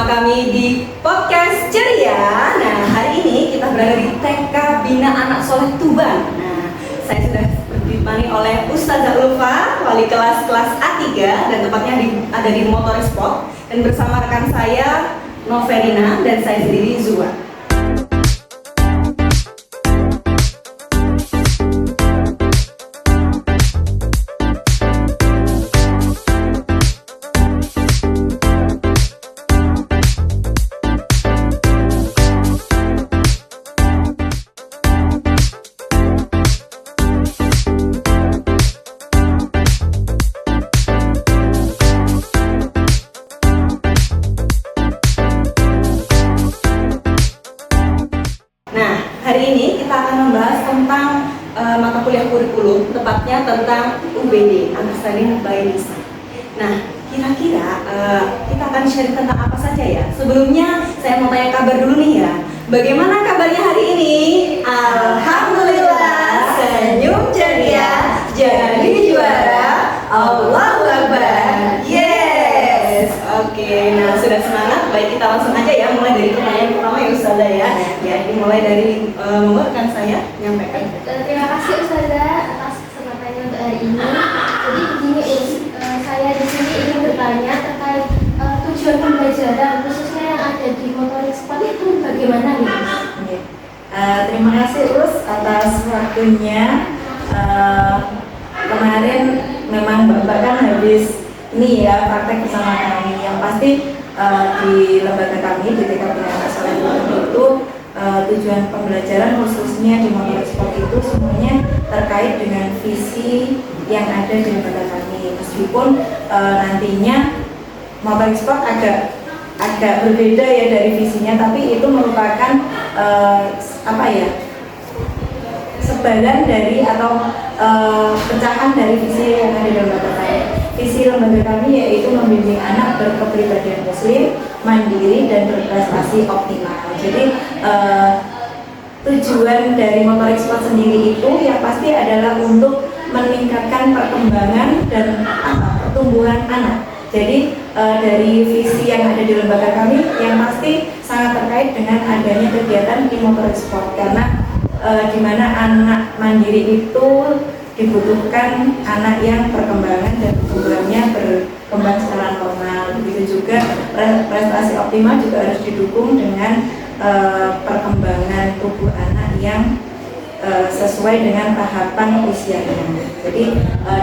kami di podcast Ceria. Nah, hari ini kita berada di TK Bina Anak Soleh Tuban. Nah, saya sudah ditemani oleh Ustazah Ulfa, wali kelas A3 dan tepatnya ada di Motor Sport, dan bersama rekan saya Noverina dan saya sendiri Zua. Hari ini kita akan membahas tentang mata kuliah kurikulum, tepatnya tentang UBD, Understanding by Design. Nah, kira-kira kita akan share tentang apa saja ya? Sebelumnya saya mau tanya kabar dulu nih ya. Bagaimana kabarnya hari ini? Alhamdulillah, senyum ceria, jadi juara. Allahu Akbar. Yes. Oke, nah sudah semangat. Baik, kita langsung aja ya, mulai dari pertanyaan pertama ya Ustazah ya. Ya, dimulai dari rekan saya menyampaikan. Terima kasih Ustazah atas kesempatannya untuk hari ini. Jadi begini saya di sini ingin bertanya terkait tujuan pembelajaran khususnya yang ada di motorik sport itu bagaimana nih? Terima kasih Us atas waktunya. Kemarin memang Bapak kan habis ini ya praktek bersama kami. Yang pasti di lembaga kami di TK Bina Anak Soleh itu tujuan pembelajaran khususnya di motorik sport itu semuanya terkait dengan visi yang ada di lembaga kami. Meskipun nantinya motorik sport agak berbeda ya dari visinya, tapi itu merupakan sebaran dari atau pecahan dari visi yang ada di lembaga kami. Visi lembaga kami yaitu membimbing anak berkepribadian muslim, mandiri dan berprestasi optimal. Jadi tujuan dari motorik sport sendiri itu yang pasti adalah untuk meningkatkan perkembangan dan pertumbuhan anak. Jadi dari visi yang ada di lembaga kami yang pasti sangat terkait dengan adanya kegiatan di motorik sport, karena di mana anak mandiri itu dibutuhkan anak yang perkembangan dan pertumbuhannya berkembang secara normal. Begitu juga prestasi optimal juga harus didukung dengan perkembangan tubuh anak yang sesuai dengan tahapan usianya. Jadi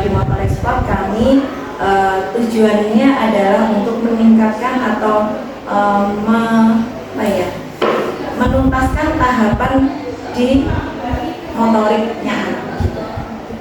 di motorik sport kami tujuannya adalah untuk meningkatkan atau menuntaskan tahapan di motoriknya anak.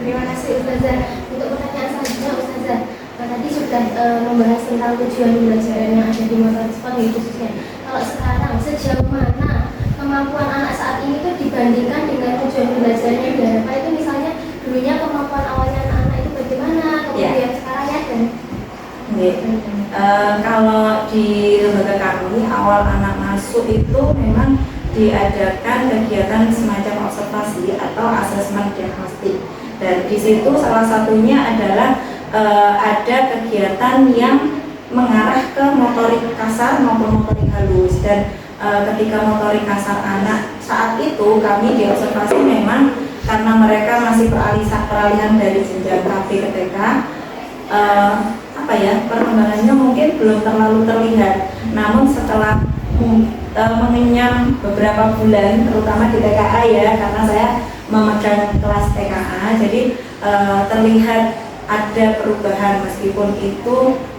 Terima kasih Ustazah. Untuk pertanyaan selanjutnya Ustazah, tadi sudah membahas tentang tujuan pembelajaran yang ada di motorik sport khususnya. Kalau sekarang sejauh mana kemampuan anak saat ini tuh dibandingkan dengan tujuan pembelajaran yang diharapkan itu, misalnya dulunya kemampuan awalnya anak-anak itu bagaimana, kemudian sekarang ya dan kalau di lembaga kami awal anak masuk itu memang diadakan kegiatan semacam observasi atau asesmen diagnostik, dan di situ salah satunya adalah ada kegiatan yang mengarah ke motorik kasar maupun motorik halus. Dan ketika motorik kasar anak saat itu kami diobservasi memang karena mereka masih peralihan dari jenjang KB ke TK, perkembangannya mungkin belum terlalu terlihat. Namun setelah mengenyam beberapa bulan, terutama di TKA ya, karena saya memegang kelas TKA, jadi terlihat ada perubahan meskipun itu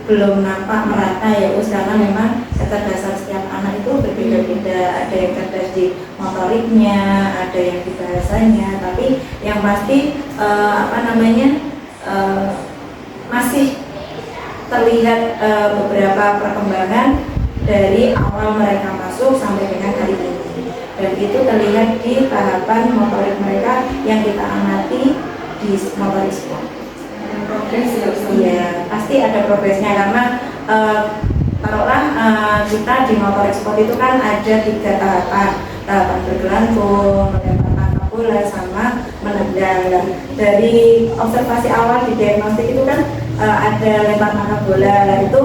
belum nampak merata ya Us, karena memang kecerdasan setiap anak itu berbeda-beda. Ada yang cerdas di motoriknya, ada yang di bahasanya, tapi yang pasti masih terlihat beberapa perkembangan dari awal mereka masuk sampai dengan hari ini, dan itu terlihat di tahapan motorik mereka yang kita amati di motorik sport. Progres ya Ustazah? Iya, pasti ada progresnya, karena taruhlah kita di motorik sport itu kan ada 3 tahapan bergelantung, melempar tangkap bola, sama menendang. Dari observasi awal di diagnostik itu kan ada lempar tangkap bola, itu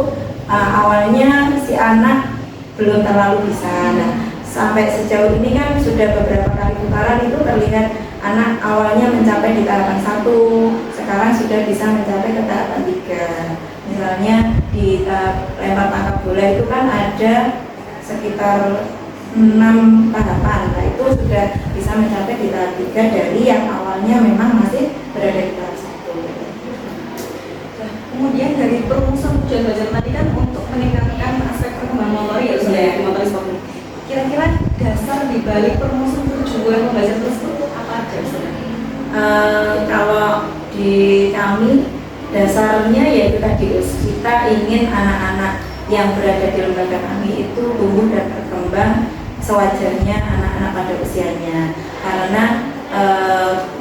awalnya si anak belum terlalu bisa. Nah, sampai sejauh ini kan sudah beberapa kali putaran itu terlihat anak awalnya mencapai di tahapan 1, sekarang sudah bisa mencapai ke tahapan 3. Misalnya di lempar tangkap bola itu kan ada sekitar 6 tahapan. Nah, itu sudah bisa mencapai di tahap 3 dari yang awalnya memang masih berada di tahap 1. Nah, kemudian dari perumusan tujuan belajar tadi kan untuk meningkatkan aspek perkembangan motorik ya Ustaz ya, di motorik sport ini. Kira-kira dasar di balik perumusan tujuan belajar tersebut apa aja Ustaz? Kalau di kami dasarnya yaitu tadi kita ingin anak-anak yang berada di lembaga kami itu tumbuh dan berkembang sewajarnya anak-anak pada usianya. Karena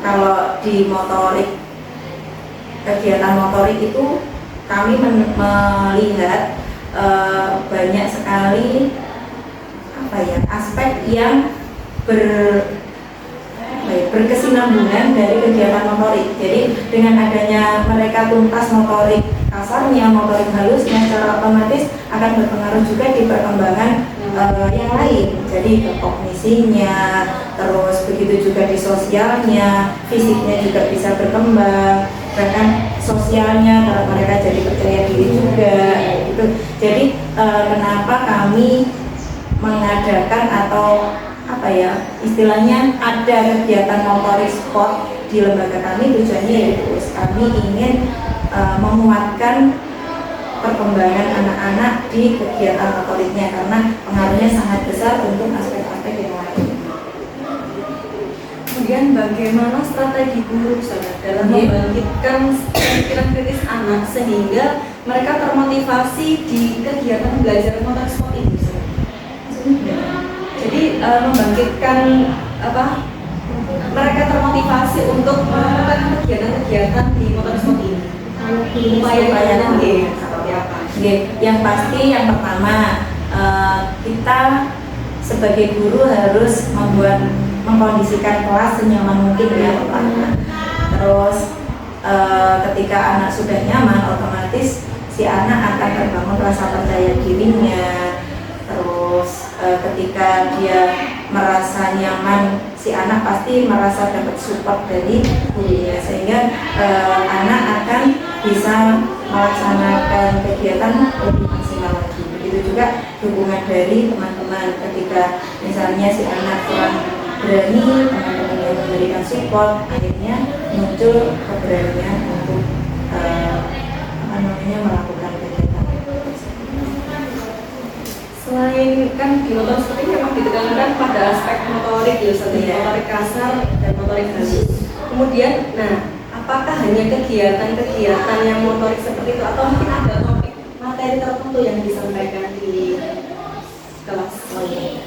kalau di motorik, kegiatan motorik itu kami melihat banyak sekali aspek yang berkesinambungan dari kegiatan motorik. Jadi dengan adanya mereka tuntas motorik kasarnya, motorik halusnya, secara otomatis akan berpengaruh juga di perkembangan yang lain. Jadi ke kognisinya, terus begitu juga di sosialnya, fisiknya juga bisa berkembang, bahkan sosialnya kalau mereka jadi percaya diri juga gitu. Jadi kenapa kami mengadakan atau istilahnya ada kegiatan motorik sport di lembaga kami, tujuannya yaitu kami ingin menguatkan perkembangan anak-anak di kegiatan motoriknya karena pengaruhnya sangat besar untuk aspek-aspek yang lain. Kemudian bagaimana strategi guru dalam membangkitkan pikiran kritis anak sehingga mereka termotivasi di kegiatan belajar motorik sport ini? Jadi membangkitkan mereka termotivasi untuk melakukan kegiatan-kegiatan di motorik sport ini. Upaya-upaya seperti apa? Yang pasti yang pertama kita sebagai guru harus mengkondisikan kelas senyaman mungkin ya pertama. Terus ketika anak sudah nyaman, otomatis si anak akan terbangun rasa percaya dirinya. Terus ketika dia merasa nyaman, si anak pasti merasa dapat support dari gurunya, sehingga anak akan bisa melaksanakan kegiatan lebih maksimal lagi. Begitu juga dukungan dari teman-teman, ketika misalnya si anak kurang berani, teman-teman yang memberikan support, akhirnya muncul keberanian untuk melakukan kegiatan. Selain kan di motorik sport ini memang ditekankan pada aspek motorik ya Ustaz, motorik kasar dan motorik halus. Kemudian, apakah hanya kegiatan-kegiatan yang motorik seperti itu atau mungkin ada topik materi tertentu yang disampaikan di kelas lain?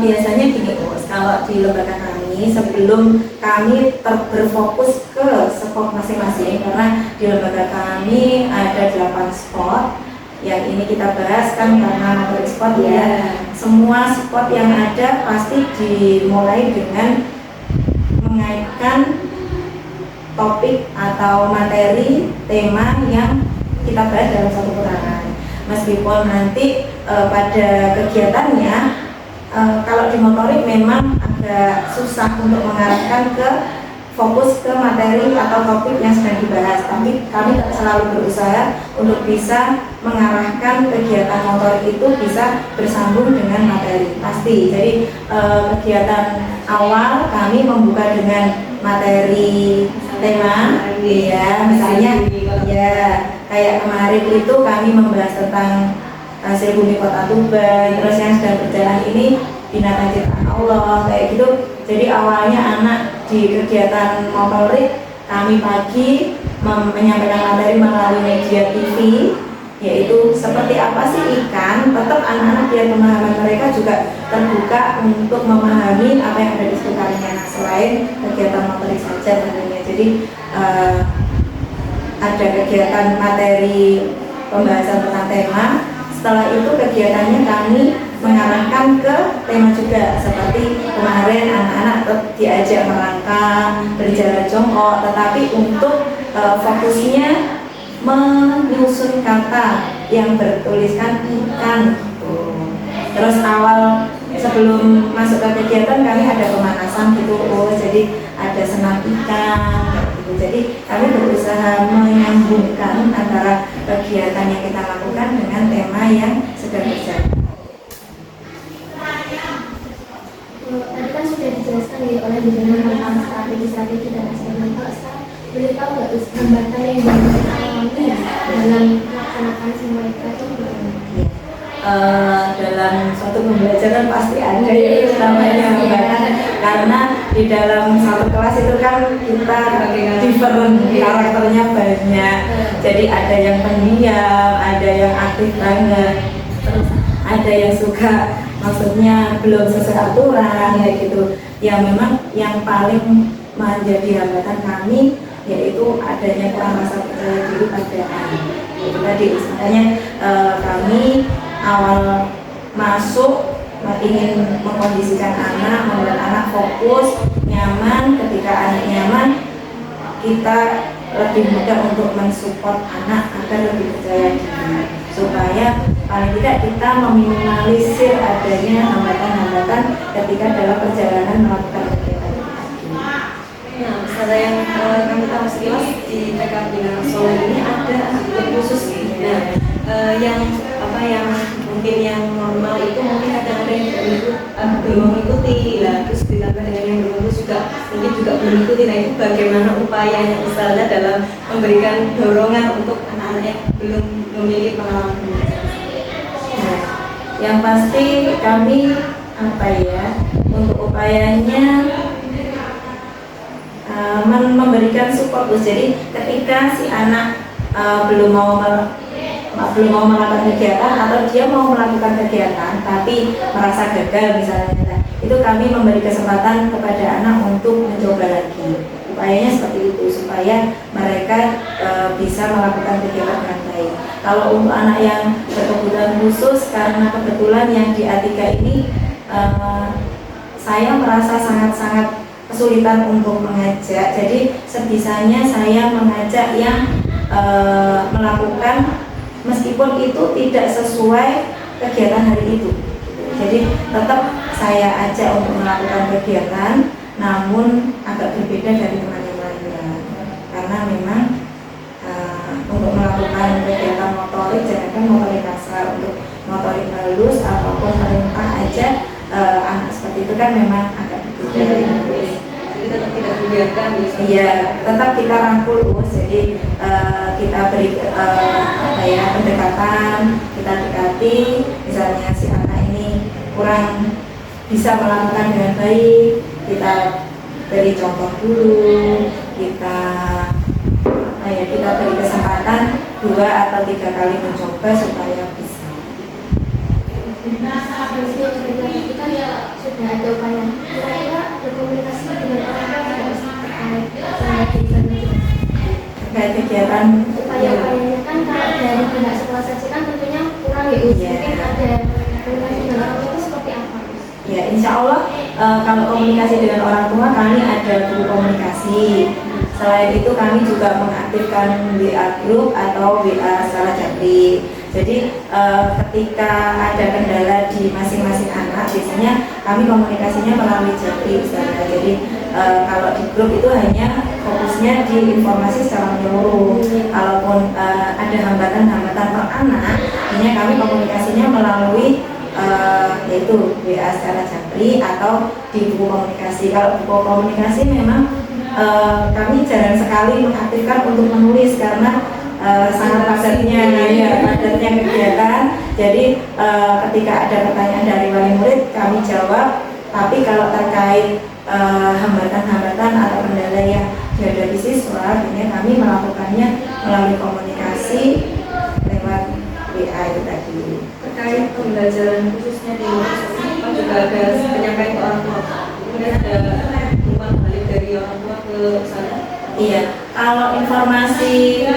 Biasanya gini kalau di lembaga kami sebelum kami berfokus ke sport masing-masing, karena di lembaga kami ada 8 sport yang ini kita bahas kan karena motorik sport ya. Semua sport yang ada pasti dimulai dengan mengaitkan topik atau materi tema yang kita bahas dalam satu putaran. Meskipun nanti pada kegiatannya kalau di motorik memang agak susah untuk mengarahkan ke fokus ke materi atau topik yang sedang dibahas, tapi kami selalu berusaha untuk bisa mengarahkan kegiatan motorik itu bisa bersambung dengan materi pasti. Jadi kegiatan awal kami membuka dengan materi tema, ya misalnya ya kayak kemarin itu kami membahas tentang hasil bumi kota Tuban, terus yang sedang berjalan ini binatang ciptaan Allah kayak gitu. Jadi awalnya anak di kegiatan motorik kami pagi menyampaikan materi melalui media TV, yaitu seperti apa sih ikan. Tetap anak-anak biar pemahaman mereka juga terbuka untuk memahami apa yang ada di sekitarnya selain kegiatan motorik saja tentunya. Jadi ada kegiatan materi pembahasan tentang tema. Setelah itu kegiatannya kami mengarahkan ke tema juga, seperti kemarin anak-anak diajak melangkah, berjalan jongkok, tetapi untuk fokusnya menyusun kata yang bertuliskan ikan. Terus awal sebelum masuk ke kegiatan kami ada pemanasan gitu, jadi ada senam ikan kayak gitu. Jadi kami berusaha menyambungkan antara kegiatan yang kita lakukan dengan tema yang sedang berjalan. Tadi kan sudah dijelaskan ya oleh Bidang tentang strategi dan nasional. Kalau sekarang boleh tahu nggak hambatan yang alami dalam melaksanakan semua itu gimana? Dalam suatu pembelajaran pasti ada ya namanya hambatan, karena di dalam satu kelas itu kan kita different, karakternya banyak, jadi ada yang pendiam, ada yang aktif banget, terus ada yang suka maksudnya belum sesuai aturan kayak gitu. Yang memang yang paling menjadi hambatan kami yaitu adanya kurang rasa percaya diri pada anak. Itu tadi makanya kami awal masuk ingin mengkondisikan anak, membuat anak fokus, nyaman. Ketika anak nyaman, kita lebih mudah untuk mensupport anak agar lebih percaya diri, supaya paling tidak kita meminimalisir adanya hambatan-hambatan ketika dalam perjalanan melakukan kegiatan. Nah, misalnya yang kami tahu sekilas di TK Bina Solo ini ada aktivitas khusus. Nah, yang mungkin yang normal itu mungkin kadang ada yang belum mengikuti, lah terus ditambah dengan yang belum juga mungkin juga belum mengikuti. Nah, itu bagaimana upayanya misalnya dalam memberikan dorongan untuk anak-anak yang belum memiliki pengalaman belajar? Nah, yang pasti kami untuk upayanya memberikan support. Jadi ketika si anak belum mau melakukan kegiatan atau dia mau melakukan kegiatan tapi merasa gagal misalnya, itu kami memberi kesempatan kepada anak untuk mencoba lagi. Upayanya seperti itu supaya mereka bisa melakukan kegiatan dengan baik. Kalau untuk anak yang berkebutuhan khusus, karena kebetulan yang di A3 ini saya merasa sangat-sangat kesulitan untuk mengajak, jadi sebisanya saya mengajak yang melakukan meskipun itu tidak sesuai kegiatan hari itu. Jadi tetap saya ajak untuk melakukan kegiatan, namun agak berbeda dari teman yang lainnya, karena memang untuk melakukan kegiatan motorik, jangan motorik kasar, untuk motorik halus ataupun perintah aja anak seperti itu kan memang agak berbeda. Jadi tetap tidak dibiarkan. Iya, tetap kita rangkul. Jadi kita beri pendekatan, kita dekati. Misalnya si anak ini kurang bisa melakukan dengan baik, kita beri contoh dulu, kita beri kesempatan 2 atau 3 kali mencoba supaya bisa. Kita sudah ada upaya, kira-kira berkomunikasi dengan orang tua terkait kegiatan upaya-upayanya kan kalau dari pihak sekolah saja kan tentunya kurang ya. Mungkin ada komunikasi dengan orang tua itu seperti apa? Ya, insya Allah kalau komunikasi dengan orang tua kami ada guru komunikasi. Selain itu kami juga mengaktifkan WA group atau WA secara japri. Jadi ketika ada kendala di masing-masing anak, biasanya kami komunikasinya melalui japri misalnya. Jadi kalau di grup itu hanya fokusnya di informasi secara menyeluruh. Kalaupun ada hambatan-hambatan per anak, hanya kami komunikasinya melalui yaitu WA secara japri atau di buku komunikasi. Kalau buku komunikasi memang kami jarang sekali mengaktifkan untuk menulis karena sangat padatnya kegiatan. Jadi ketika ada pertanyaan dari wali murid kami jawab, tapi kalau terkait hambatan-hambatan atau kendala yang dihadapi siswa, akhirnya kami melakukannya melalui komunikasi lewat WA itu tadi. Terkait pembelajaran khususnya di kan juga ada penyampaian ke orang tua. Kemudian ada umpan balik dari orang tua ke sana. Iya, kalau informasi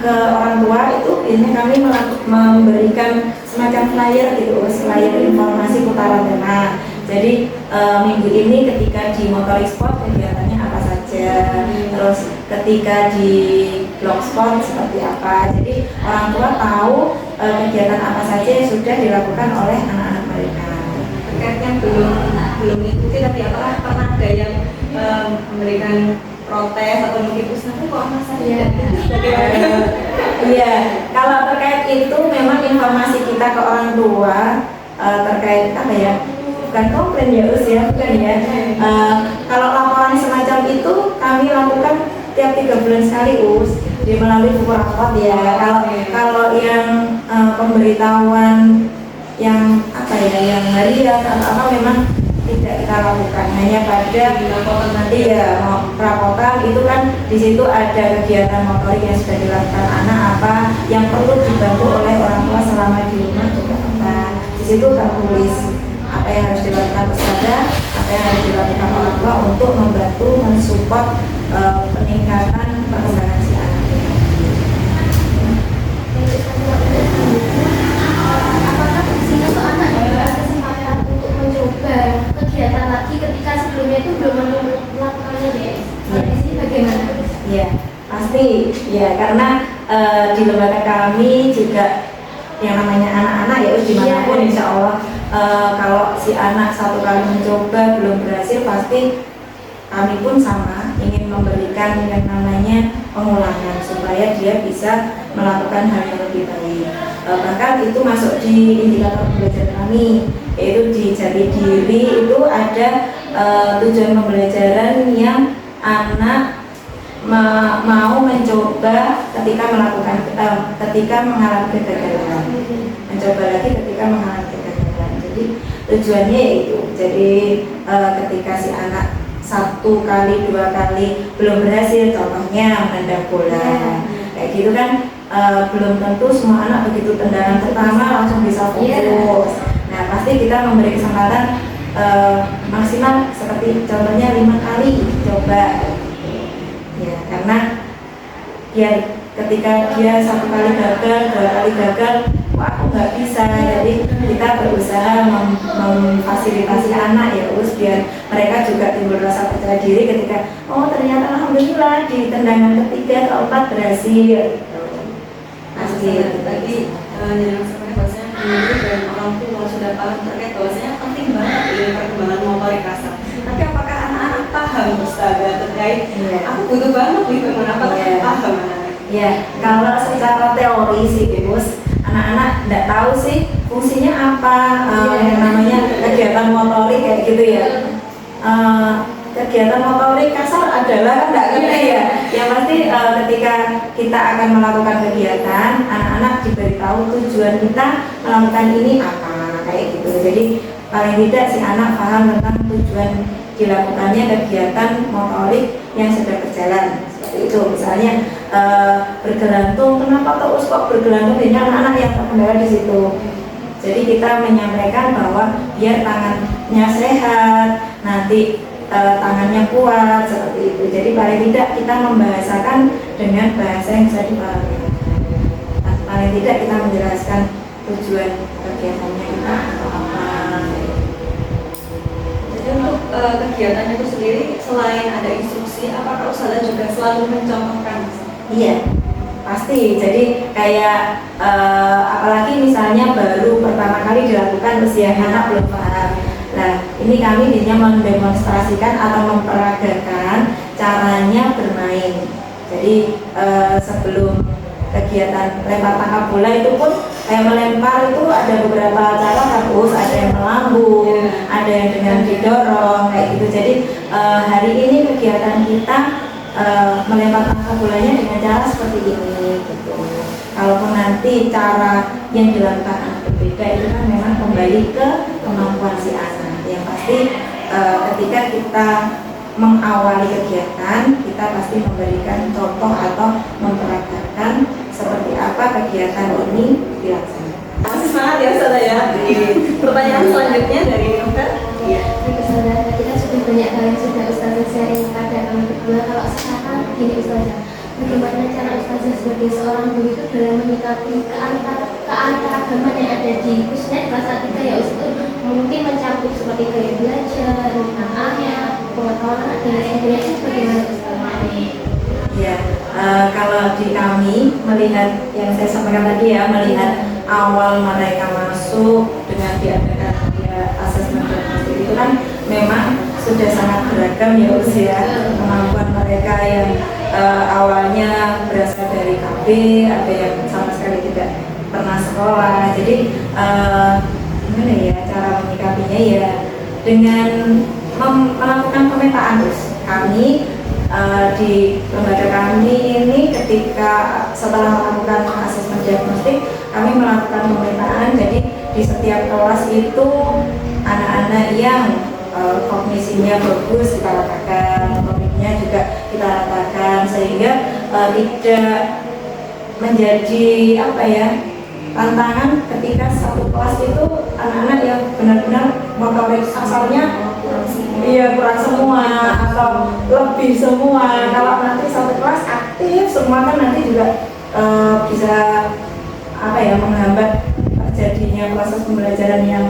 ke orang tua itu ini kami memberikan semacam flyer gitu, flyer informasi putaran tema. Jadi minggu ini ketika di motorik sport kegiatannya apa saja, terus ketika di blogspot seperti apa. Jadi orang tua tahu kegiatan apa saja yang sudah dilakukan oleh anak-anak mereka. terkaitnya belum mengikuti, tapi apakah pernah ada yang memberikan protes atau mungkin Ustaz kok anak saya Iya, kalau terkait itu memang informasi kita ke orang tua terkait apa ya, bukan komplain ya Us ya, bukan ya. Kalau laporan semacam itu kami lakukan tiap 3 bulan sekali Us, di melalui buku rapot ya. Kalau yang pemberitahuan yang apa ya, yang harian atau apa memang tidak kita lakukan, hanya pada laporan nanti ya perapotan itu kan di situ ada kegiatan motorik yang sudah dilakukan anak, apa yang perlu dibantu oleh orang tua selama di rumah juga apa. Di situ tertulis apa yang harus dilakukan ustazah, apa yang harus dilakukan orang tua untuk membantu mensupport peningkatan perkembangan si anak. Apakah di sini tuh anak juga kesempatan untuk mencoba kegiatan lagi ketika sebelumnya itu belum melakukannya deh? Di sini bagaimana? Ya, pasti ya, karena di lembaga kami juga yang namanya anak-anak ya dimanapun insya Allah kalau si anak satu kali mencoba belum berhasil, pasti kami pun sama ingin memberikan yang namanya pengulangan supaya dia bisa melakukan hal yang lebih baik. Bahkan itu masuk di indikator pembelajaran kami, yaitu di jati diri itu ada tujuan pembelajaran yang anak mau mencoba ketika mengalami kegagalan, mencoba lagi ketika mengalami kegagalan. Jadi tujuannya itu, jadi ketika si anak 1 kali 2 kali belum berhasil, contohnya menendang bola kayak gitu kan, belum tentu semua anak begitu tendangan pertama langsung bisa fokus. Nah pasti kita memberi kesempatan maksimal seperti contohnya 5 kali coba ya, karena biar ketika dia 1 kali gagal, 2 kali gagal, wah aku nggak bisa. Jadi kita berusaha memfasilitasi anak ya Us, biar mereka juga timbul rasa percaya diri ketika oh ternyata alhamdulillah di tendangan ketiga atau 4 berhasil. Pasti tadi yang sebenarnya bahasanya guru dan orang tua sudah paham terkait bahwasanya penting banget ini perkembangan motorik kasar. Tapi apakah anak-anak paham Ustazah terkait? Aku butuh banget nih apakah paham anak-anak? Ya, kalau secara teori sih Bos, anak-anak tidak tahu sih fungsinya apa, yang namanya kegiatan motorik kayak gitu ya. Kegiatan motorik kasar adalah kan nggak ngerti ya. Yang pasti ketika kita akan melakukan kegiatan, anak-anak diberitahu tujuan kita melakukan ini apa kayak gitu. Jadi paling tidak si anak paham tentang tujuan dilakukannya kegiatan motorik yang sedang berjalan. Seperti itu, misalnya bergelantung, kenapa terus kok bergelantung? Ini anak-anak yang terkendala di situ. Jadi kita menyampaikan bahwa biar tangannya sehat, nanti tangannya kuat seperti itu. Jadi paling tidak kita membahasakan dengan bahasa yang bisa dipahami. Paling tidak kita menjelaskan tujuan kegiatannya kita atau apa. Jadi untuk kegiatannya itu sendiri selain ada instruksi, apakah Ustazah juga selalu mencontohkan? Iya, pasti. Jadi kayak apalagi misalnya baru pertama kali dilakukan usia anak belum paham. Nah, ini kami biasanya mendemonstrasikan atau memperagakan caranya bermain. Jadi sebelum kegiatan lempar tangkap bola itu pun kayak melempar itu ada beberapa cara harus, ada yang melambung, ada yang dengan didorong kayak gitu. Jadi hari ini kegiatan kita melempar tangkap bolanya dengan cara seperti ini gitu. Kalaupun nanti cara yang dilakukan anak berbeda itu kan memang kembali ke kemampuan si anak. Yang pasti ketika kita mengawali kegiatan, kita pasti memberikan contoh atau memperagakan seperti apa kegiatan ini dilaksanakan. Masih semangat ya Ustazah ya. Pertanyaan selanjutnya dari Novel. Iya. Ustazah, kita sudah banyak hal yang sudah Ustazah sharing pada kami berdua. Kalau sekarang gini Ustazah, bagaimana cara Ustazah sebagai seorang guru itu dalam menyikapi keanekaragaman yang ada di khususnya di kelas 3 ya Ustaz, mungkin mencakup seperti gaya belajar, tantangannya, pengetahuan anak dan sebagainya, itu bagaimana Ustazah? Ya, kalau di kami melihat yang saya sampaikan tadi ya, melihat awal mereka masuk dengan diadakan asesmen itu kan memang sudah sangat beragam ya usia kemampuan mereka yang awalnya berasal dari KB, ada yang sama sekali tidak pernah sekolah. Jadi gimana ya cara menyikapinya ya dengan melakukan pemetaan. Kami di lembaga kami ini ketika setelah melakukan asesmen diagnostik kami melakukan pemetaan. Jadi di setiap kelas itu anak-anak yang kognisinya bagus kita ratakan, motoriknya juga kita ratakan sehingga tidak menjadi apa ya tantangan ketika satu kelas itu anak-anak yang benar-benar motorik asalnya kurang semua atau lebih semua. Kalau nanti satu kelas aktif semua kan nanti juga bisa apa ya menghambat terjadinya proses pembelajaran yang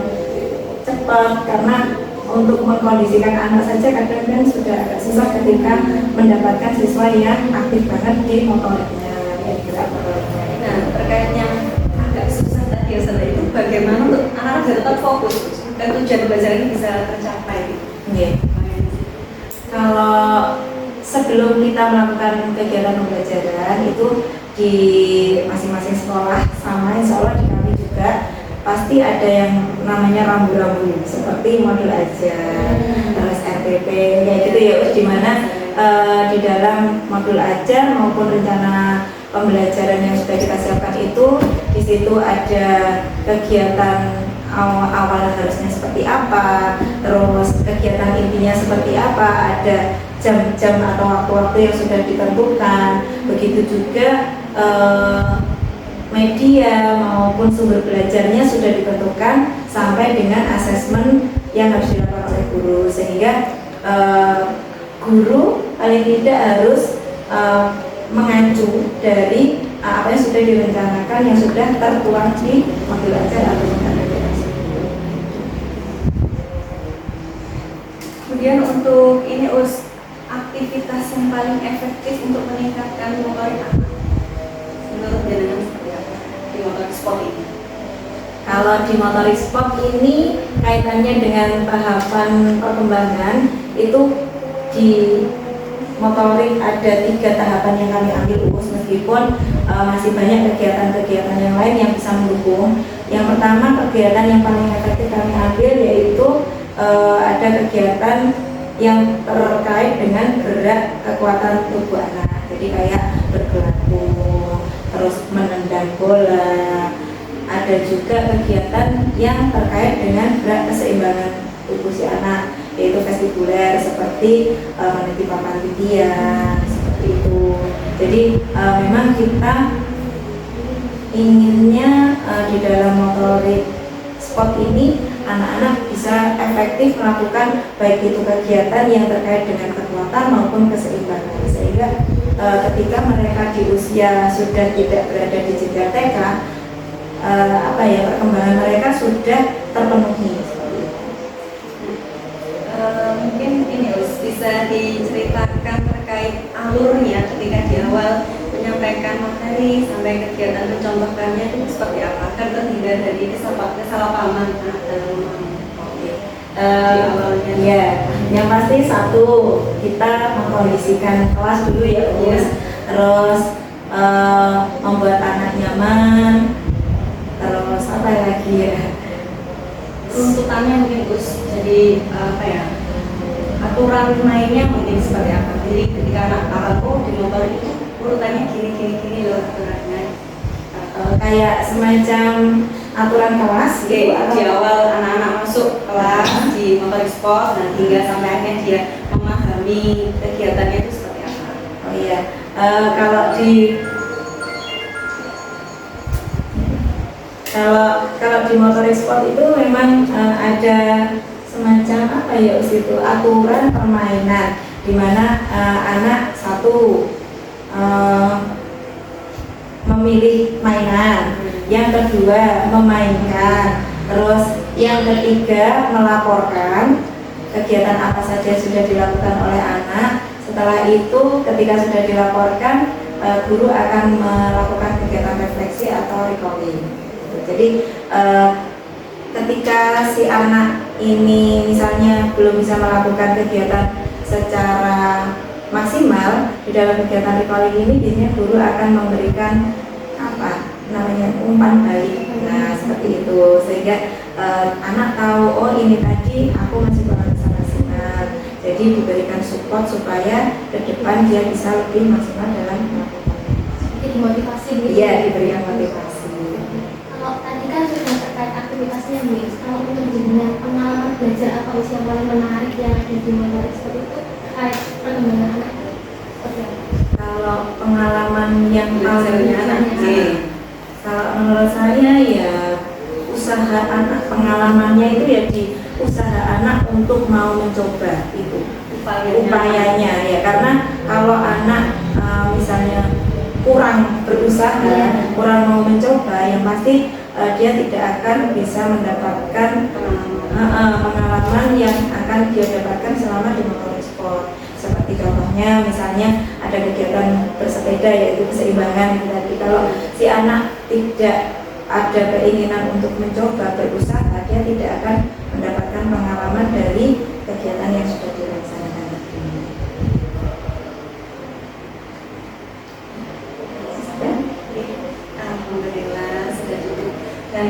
cepat, karena untuk mengkondisikan anak saja kadang kan sudah agak susah ketika mendapatkan siswa yang aktif banget di motoriknya. Nah, terkait yang agak susah tadi ya Ustazah, itu bagaimana untuk anak-anak bisa tetap fokus dan tujuan belajar ini bisa tercapai? Kalau sebelum kita melakukan kegiatan pembelajaran itu di masing-masing sekolah sama insya Allah di kami juga pasti ada yang namanya rambu-rambu seperti modul ajar, terus RPP kayak gitu ya, di mana di dalam modul ajar maupun rencana pembelajaran yang sudah kita siapkan itu di situ ada kegiatan awal harusnya seperti apa, terus kegiatan intinya seperti apa, ada jam-jam atau waktu-waktu yang sudah ditentukan. Begitu juga media maupun sumber belajarnya sudah ditentukan sampai dengan asesmen yang harus dilakukan oleh guru, sehingga guru paling tidak harus mengacu dari apa yang sudah direncanakan yang sudah tertuang di modul ajar atau Kemudian untuk ini aktivitas yang paling efektif untuk meningkatkan motorik anak menurut jenengan seperti apa di motorik sport ini? Kalau di motorik sport ini kaitannya dengan tahapan perkembangan itu di motorik ada 3 tahapan yang kami ambil meskipun masih banyak kegiatan-kegiatan yang lain yang bisa mendukung. Yang pertama kegiatan yang paling efektif kami ambil yaitu ada kegiatan yang terkait dengan gerak kekuatan tubuh anak. Jadi kayak bergelantung, terus menendang bola. Ada juga kegiatan yang terkait dengan gerak keseimbangan tubuh si anak, yaitu vestibuler seperti meniti papan titian seperti itu. Jadi memang kita inginnya di dalam motorik sport ini anak-anak bisa efektif melakukan baik itu kegiatan yang terkait dengan kekuatan maupun keseimbangan, sehingga ketika mereka di usia sudah tidak berada di jenjang TK perkembangan mereka sudah terpenuhi. Mungkin ini bisa diceritakan terkait alurnya ketika di awal menyampaikan materi sampai kegiatan mencontohkannya itu seperti apa agar terhindar dari kesalahpahaman dalam awalnya. Ya, yang pasti satu kita mengkondisikan kelas dulu ya Gus, terus membuat anak nyaman, terus apa lagi ya? Tuntutannya mungkin Gus, jadi aturan mainnya mungkin seperti apa? Jadi ketika anak tahu di motor itu urutannya gini loh aturannya. Kayak semacam aturan kelas gitu. Di awal anak-anak masuk kelas di motor sport, nah hingga sampai akhirnya dia memahami kegiatannya itu seperti apa. Oh iya, kalau di motorik sport itu memang ada semacam apa ya itu aturan permainan di mana anak satu memilih mainan, yang kedua memainkan, terus yang ketiga melaporkan kegiatan apa saja sudah dilakukan oleh anak. Setelah itu ketika sudah dilaporkan, guru akan melakukan kegiatan refleksi atau recalling. Jadi ketika si anak ini misalnya belum bisa melakukan kegiatan secara maksimal di dalam kegiatan recalling ini, biasanya guru akan memberikan apa namanya umpan balik. Nah seperti itu, sehingga anak tahu oh ini tadi aku masih kurang bisa maksimal, jadi diberikan support supaya ke depan dia bisa lebih maksimal dalam melakukannya. Jadi dimotivasi gitu. Iya, diberikan motivasi. Kalau tadi kan sudah terkait aktivitasnya Miss, kalau untuk jenengan pengalaman belajar apa usia paling menarik yang ada di motorik seperti itu terkait perkembangan anak seperti apa? Kalau pengalaman yang Belajarnya anak, kalau menurut saya ya usaha anak, pengalamannya itu ya di usaha anak untuk mau mencoba itu upayanya ya, karena kalau anak misalnya kurang berusaha, kurang mau mencoba, yang pasti dia tidak akan bisa mendapatkan pengalaman yang akan dia dapatkan selama di motorik sport. Seperti contohnya misalnya ada kegiatan bersepeda yaitu keseimbangan tadi, kalau si anak tidak ada keinginan untuk mencoba berusaha, dia tidak akan mendapatkan pengalaman dari kegiatan yang sudah dilaksanakan. Alhamdulillah sudah cukup. Dan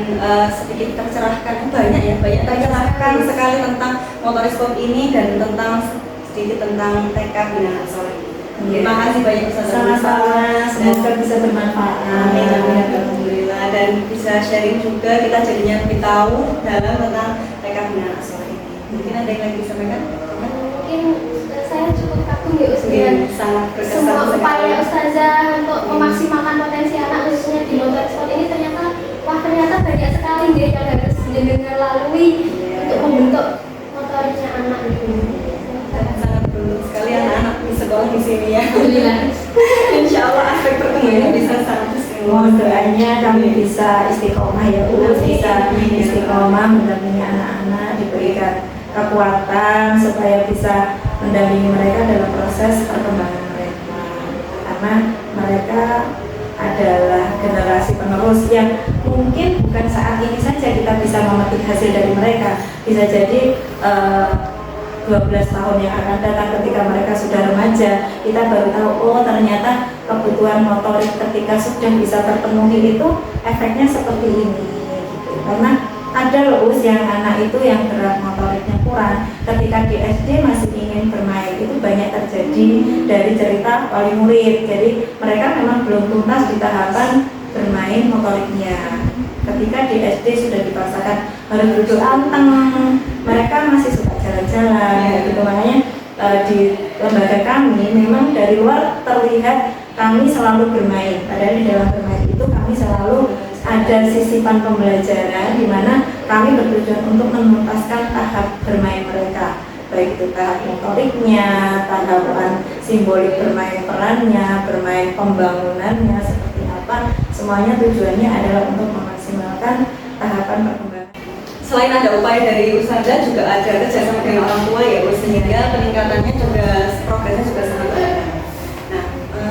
sedikit tercerahkan, banyak tercerahkan sekali tentang motorik sport ini dan sedikit tentang TK Binaan Soleh. Terima kasih banyak Ustaz. Sama-sama, semoga bisa bermanfaat. Amin, alhamdulillah, dan bisa sharing juga, kita jadinya lebih tahu dalam tentang TK Binaan Soleh ini. Mungkin ada yang lagi disampaikan? Mungkin saya cukup kagum ya Ustaz dengan Sangat berkesan semua sekali. upaya Ustazah untuk memaksimalkan potensi anak khususnya di motorik sport ini ternyata banyak sekali ya yang harus jenengan lalui untuk membentuk motoriknya anak itu. Sangat beruntung sekali anak-anak di sekolah di sini ya. Alhamdulillah. Insya Allah aspek perkembangannya bisa sangat Mohon doanya kami bisa istiqomah ya Bu, bisa istiqomah mendampingi anak-anak, diberikan kekuatan supaya bisa mendampingi mereka dalam proses perkembangan mereka, karena mereka adalah generasi penerus yang mungkin bukan saat ini saja kita bisa memetik hasil dari mereka, bisa jadi 12 tahun yang akan datang ketika mereka sudah remaja, kita baru tahu oh ternyata kebutuhan motorik ketika sudah bisa terpenuhi itu efeknya seperti ini gitu. Karena ada loh yang anak itu yang gerak motoriknya kurang, ketika di SD masih ingin bermain, itu banyak terjadi dari cerita wali murid. Jadi mereka memang belum tuntas di tahapan bermain motoriknya. Ketika di SD sudah dipaksakan harus duduk anteng, mereka masih suka jalan-jalan gitu. Makanya di lembaga kami memang dari luar terlihat kami selalu bermain, padahal di dalam bermain itu kami selalu ada sisipan pembelajaran di mana kami bertujuan untuk menuntaskan tahap bermain mereka, baik itu tahap motoriknya, tahapan simbolik bermain perannya, bermain pembangunannya seperti apa, semuanya tujuannya adalah untuk memaksimalkan tahapan perkembangan. Selain ada upaya dari Ustazah, juga ada kerjasama dengan orang tua ya Bu, sehingga peningkatannya juga progresnya juga sangat baik. Nah,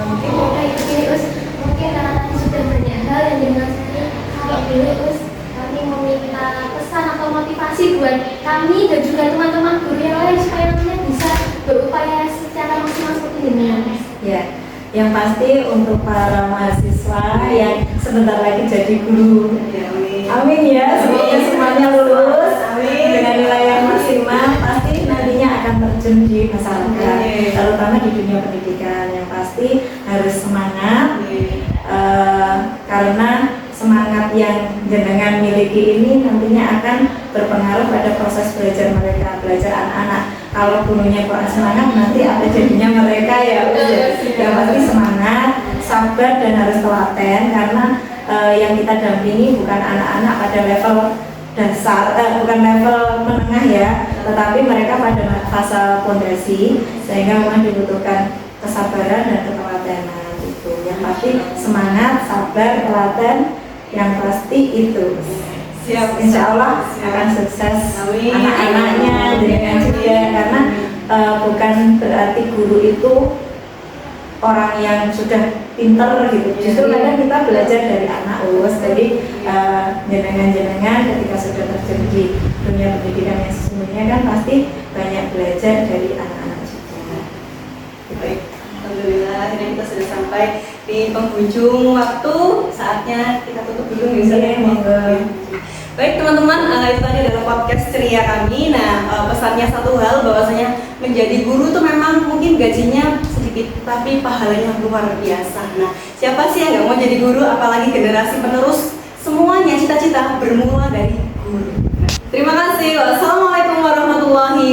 mungkin Mungkin karena tadi sudah banyak hal yang dengan saya, kalau boleh kami meminta pesan atau motivasi buat kami dan juga teman-teman guru yang lain supaya nantinya bisa berupaya secara maksimal seperti ini. Ya, yang pasti untuk para mahasiswa yang sebentar lagi jadi guru, amin ya, semoga semuanya lulus dengan nilai yang maksimal, pasti nantinya akan terjun di masyarakat, terutama di dunia pendidikan. Yang pasti harus semangat, karena semangat yang jenengan miliki ini nantinya akan berpengaruh pada proses belajar mereka, belajar anak-anak. Kalau gurunya kurang semangat, nanti apa jadinya mereka ya. Yang pasti semangat, sabar, dan harus telaten, karena yang kita dampingi bukan anak-anak pada level dasar, bukan level menengah ya, tetapi mereka pada fase fondasi, sehingga memang dibutuhkan kesabaran dan ketelatenan itu. Yang pasti semangat, sabar, telaten, yang pasti itu. siap, Insya Allah akan sukses anak-anaknya dengan juga, karena bukan berarti guru itu orang yang sudah pinter gitu. Justru kadang kita belajar dari anak us. Jadi jenengan-jenengan ketika sudah terjun di dunia pendidikan yang sesungguhnya kan pasti banyak belajar dari anak-anak juga. Baik, alhamdulillah akhirnya kita sudah sampai di penghujung waktu. Saatnya kita tutup dulu nih Ustaz. Iya, monggo. Baik teman-teman, itu tadi adalah podcast ceria kami. Nah, pesannya satu hal bahwasanya menjadi guru tuh memang mungkin gajinya sedikit, tapi pahalanya luar biasa. Nah, siapa sih yang nggak mau jadi guru? Apalagi generasi penerus, semuanya cita-cita bermula dari guru. Nah, terima kasih. Wassalamualaikum warahmatullahi